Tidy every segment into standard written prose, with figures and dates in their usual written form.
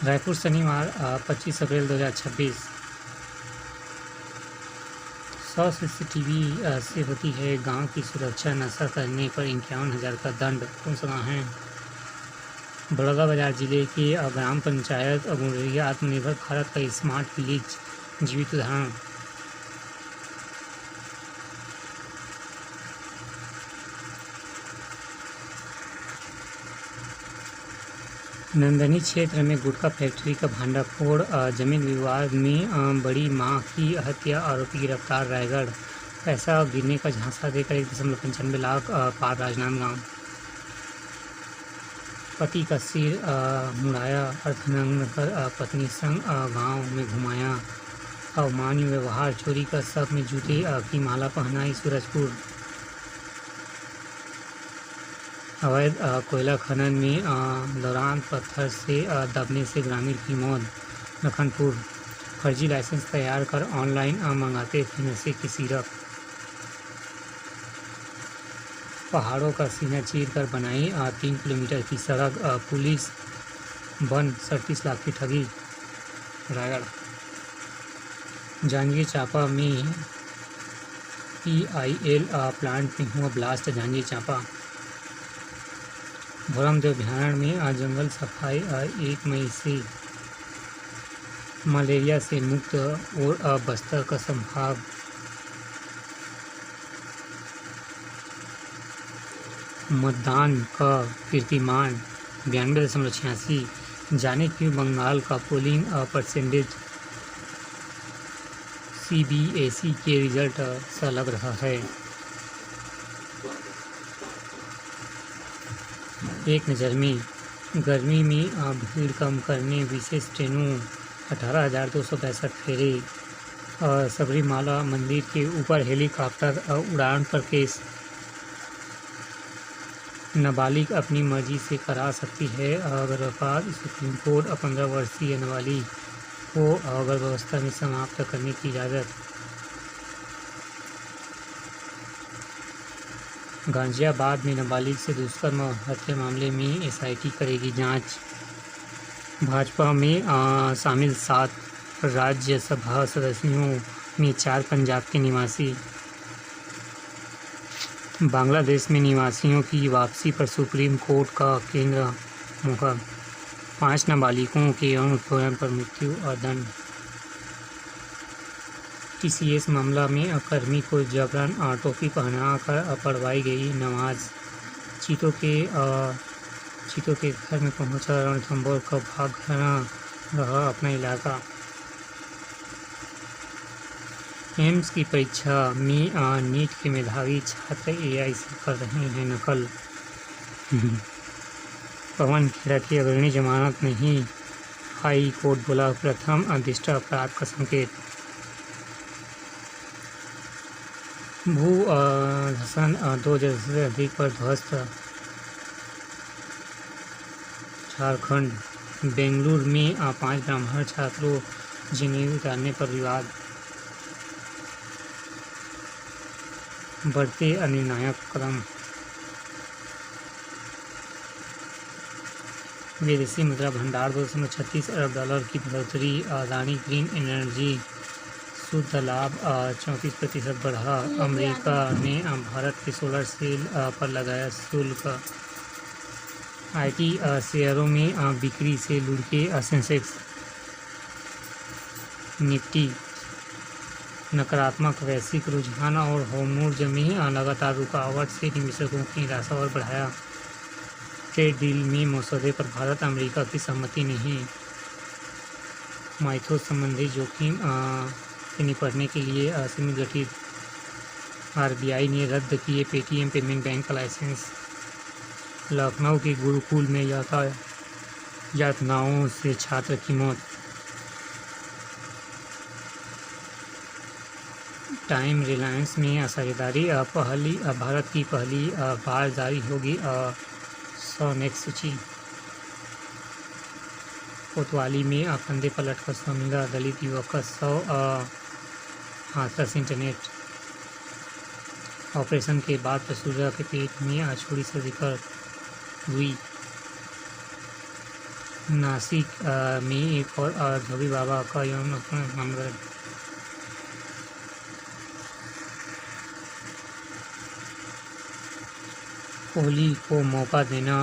रायपुर शनिवार 25 अप्रैल 2026। 100 CCTV से होती है गांव की सुरक्षा, नशा करने पर 51,000 का दंड। कौन सा गाँव है? बलौदाबाजार जिले के ग्राम पंचायत गुंडरिया आत्मनिर्भर भारत का स्मार्ट विलेज जीवित उदाहरण। नंदनी क्षेत्र में गुटखा फैक्ट्री का भांडाफोड़, जमीन विवाद में बड़ी मां की हत्या, आरोपी गिरफ्तार। रायगढ़ पैसा गिरने का झांसा देकर 1.95 लाख पार राजनांदगांव। पति का सिर मुड़ाया, अर्धनग्न कर पत्नी संग गांव में घुमाया। अवमाननीय व्यवहार, चोरी का शक में जूते की माला पहनाई। सूरजपुर अवैध कोयला खनन में दौरान पत्थर से दबने से ग्रामीण की मौत। लखनपुर फर्जी लाइसेंस तैयार कर ऑनलाइन मंगाते थे नशे की सिरप। पहाड़ों का सीना चीर कर बनाई 3 किलोमीटर की सड़क, पुलिस बन 37 लाख की ठगी। रायगढ़ जांजगीर चांपा में PIL प्लांट में हुआ ब्लास्ट। जांजगीर चांपा भोरमदेव अभयारण्य में जंगल सफाई, 1 मई से मलेरिया से मुक्त और बस्तर का संभाग। मतदान का कीर्तिमान 92.86। जाने क्यों बंगाल का पोलिंग परसेंटेज CBSE के रिजल्ट सा लग रहा है। एक नज़र में गर्मी में भीड़ कम करने विशेष ट्रेनों, 18,265 फेरे। सबरीमाला मंदिर के ऊपर हेलीकॉप्टर उड़ान पर केस। नाबालिग अपनी मर्जी से करा सकती है गर्भपात। सुप्रीम कोर्ट 15 वर्षीय नाबालिग को गर्भावस्था में समाप्त करने की इजाज़त। गाजियाबाद में नाबालिग से दुष्कर्म हत्या मामले में SIT करेगी जांच। भाजपा में शामिल 7 राज्यसभा सदस्यों में 4 पंजाब के निवासी। बांग्लादेश में निवासियों की वापसी पर सुप्रीम कोर्ट का केंद्र मुकर। 5 नाबालिगों के यौन उत्पीड़न पर मृत्यु और दंड। TCS मामला में कर्मी को जबरन टोपी पहनाकर पढ़वाई गई नमाज। चीतों के घर में पहुंचा रणथंभौर का भाग रहा अपना इलाका। एम्स की परीक्षा में नीट के मेधावी छात्र AI से कर रहे हैं नकल। पवन खेड़ा की अग्रणी जमानत नहीं, हाई कोर्ट बोला प्रथम दृष्टा अपराध का संकेत। भू धसन 2 से अधिक पर ध्वस्त। झारखंड बेंगलुरु में 5 ब्राह्मण छात्रों जेएनयू उतारने पर विवाद। बढ़ते अनिर्णायक कदम। विदेशी मुद्रा भंडार 236 अरब डॉलर की बढ़ोतरी। अदानी ग्रीन एनर्जी शुद्ध लाभ 34% बढ़ा। अमेरिका ने भारत के सोलर सेल पर लगाया शुल्क। IT शेयरों में बिक्री से लुढ़के सेंसेक्स। निफ्टी नकारात्मक वैश्विक रुझान और होर्मुज़ में लगातार रुकावट से निवेशकों की निराशा और बढ़ाया। ट्रेड डील में मसौदे पर भारत अमेरिका की सहमति नहीं। माइथो संबंधी जोखिम से निपटने के लिए समिति गठित। RBI ने रद्द किए पेटीएम पेमेंट बैंक का लाइसेंस। लखनऊ के गुरुकुल में यातनाओं से छात्र की मौत। टाइम रिलायंस में साझेदारी भारत की पहली बार जारी होगी 100 नेक्स्ट सूची। कोतवाली में कंधे पर लटका 100 मिला। दलित युवक का 100 हाथरस इंटरनेट। ऑपरेशन के बाद प्रसूजा के पेट में छोड़ी सर्जिकल हुई। नासिक में एक और धोबी बाबा का यौन उत्पीड़न मामला। कोहली को मौका देना,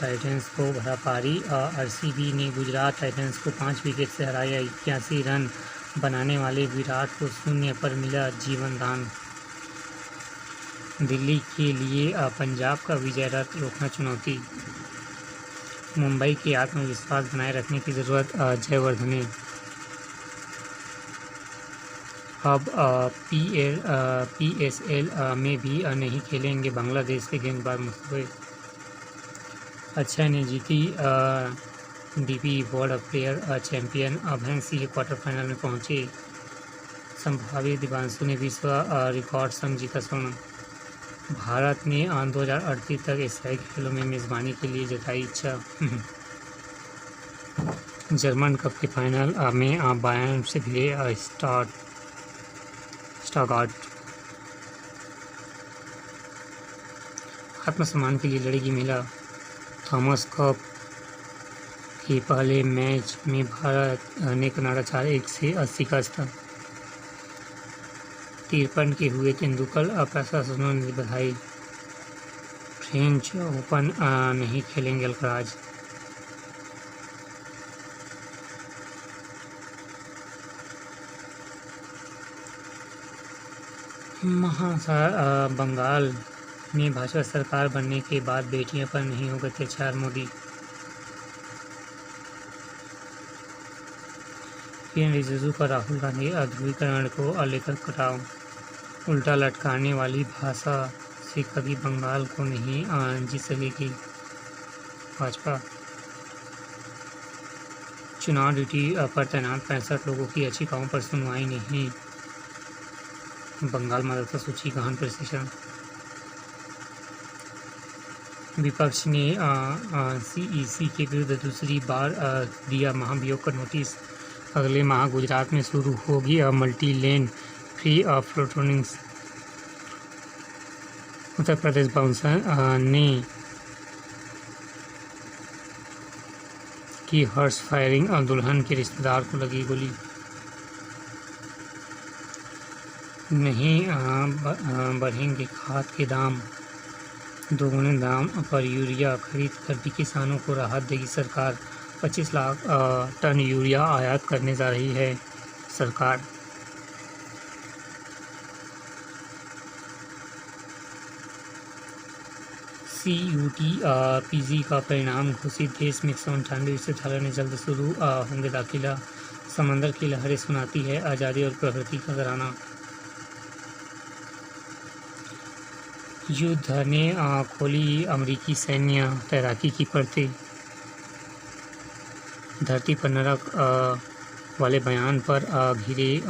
टाइटंस को भरा पारी। आरसीबी ने गुजरात टाइटंस को 5 विकेट से हराया। 81 रन बनाने वाले विराट को 0 पर मिला जीवन दान। दिल्ली के लिए पंजाब का विजय रथ रोकना चुनौती। मुंबई के आत्मविश्वास बनाए रखने की जरूरत, जयवर्धने। अब PSL में भी नहीं खेलेंगे बांग्लादेश के गेंदबाज मुस्तफिज। अक्षय ने जीती DP world player champion. Abhay Singh quarter final में पहुंचे। संभावित दिव्यांशु ने विश्व रिकॉर्ड संग जीता स्वर्ण। भारत ने 2038 तक एशियाई खेलों में मेजबानी के लिए जताई इच्छा। जर्मन कप के फाइनल में बायर्न से भिड़े स्टटगार्ट। आत्मसम्मान के लिए लड़ेगी महिला। थॉमस कप के पहले मैच में भारत ने कनाडा 4-1 से 80 का स्तर। 53 के हुए तेंदुलकर, प्रशासनों ने बधाई। फ्रेंच ओपन नहीं खेलेंगे अल्कराज। बंगाल में भाजपा सरकार बनने के बाद बेटियों पर नहीं होगा अत्याचार, मोदी। किरेन रिजिजू का राहुल गांधी ध्रुवीकरण को लेकर कटाव। उल्टा लटकाने वाली भाषा से कभी बंगाल को नहीं जीत सकेगी भाजपा। चुनाव ड्यूटी पर तैनात 65 लोगों की याचिकाओं पर सुनवाई नहीं। बंगाल मतदाता सूची गहन प्रशिक्षण। विपक्ष ने CEC के विरुद्ध दूसरी बार दिया महाभियोग का नोटिस। अगले माह गुजरात में शुरू होगी multi lane free floating. Uttar Pradesh bouncer ने की हॉर्स फायरिंग, दुल्हन के रिश्तेदार को लगी गोली। नहीं बढ़ेंगे खाद के दाम। दोगुने दाम पर यूरिया खरीद कर भी किसानों को राहत देगी सरकार। 25 लाख टन यूरिया आयात करने जा रही है सरकार। CUT PG का परिणाम घोषित। देश में 198 विश्वविद्यालयों में जल्द शुरू होंगे दाखिला। समंदर की लहरें सुनाती है आज़ादी और प्रगति का तराना। युद्ध ने खोली अमेरिकी सैन्य तैराकी की परतें। धरती पर नरक वाले बयान पर घिरे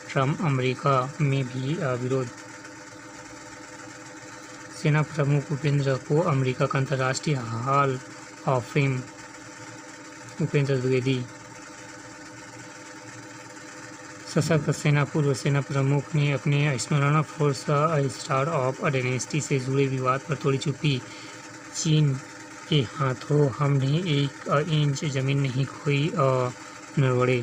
ट्रम्प, अमेरिका में भी विरोध। सेना प्रमुख उपेंद्र को अमेरिका का अंतर्राष्ट्रीय hall of fame. Upendra Dwivedi. सशस्त्र सेना पूर्व सेना प्रमुख ने अपने स्मरण फोर्स स्टार ऑफ डायनेस्टी से जुड़े विवाद पर तोड़ी चुप्पी। चीन के हाथों हमने 1 इंच जमीन नहीं खोई, नरवणे।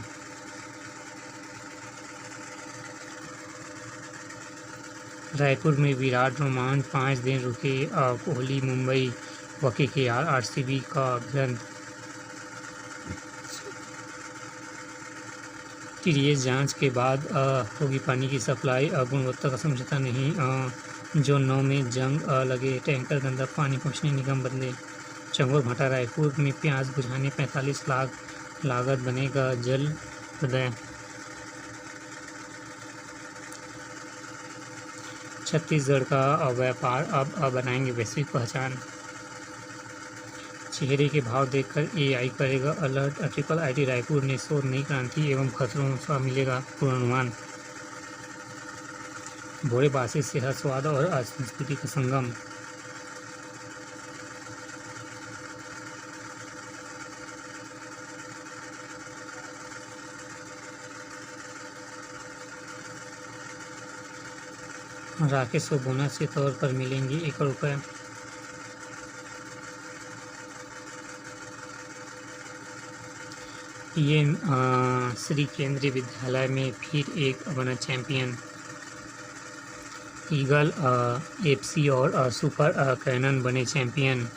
रायपुर में विराट रोमांच, 5 दिन रुके कोहली। मुंबई व KKR RCB का भिड़ंत। TDS जांच के बाद होगी पानी की सप्लाई, गुणवत्ता का समझौता नहीं। जोन 9 में जंग लगे टैंकर, गंदा पानी पहुंचने निगम बदले। चंगोर भाटा। रायपुर में प्याज बुझाने 45 लाख लागत, बनेगा जल हृदय। छत्तीसगढ़ का व्यापार अब बनाएंगे वैश्विक पहचान। चेहरे के भाव देखकर AI करेगा अलर्ट। IIIT रायपुर ने शोध नई क्रांति एवं खतरों का मिलेगा पूर्वानुमान। भोरे बासी सेहत, स्वाद और संस्कृति का संगम। राकेश को बोनस के तौर पर मिलेंगे 1 करोड़ रुपये। पीएम श्री केंद्रीय विद्यालय में फिर एक बना चैंपियन। ईगल एफसी और सुपर कैनन बने चैंपियन।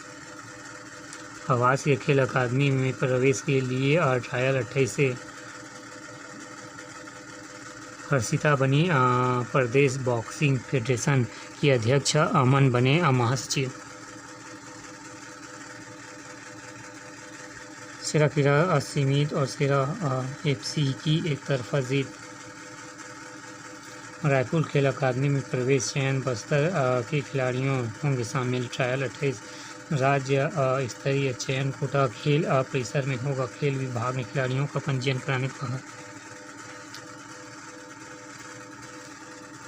आवासीय खेल अकादमी में प्रवेश के लिए ट्रायल 28 से। हर्षिता बनी प्रदेश बॉक्सिंग फेडरेशन की अध्यक्ष। अमन बने महासचिव। सेरा क्रीड़ा सीमित और सेरा एफसी की एक तरफा जीत। रायपुर खेल अकादमी में प्रवेश चयन। बस्तर के खिलाड़ियों होंगे शामिल। ट्रायल 28। राज्य स्तरीय चयन कोटा खेल परिसर में होगा। खेल विभाग ने खिलाड़ियों का पंजीयन कराने को कहा।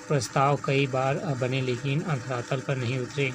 प्रस्ताव कई बार बने लेकिन धरातल पर नहीं उतरे।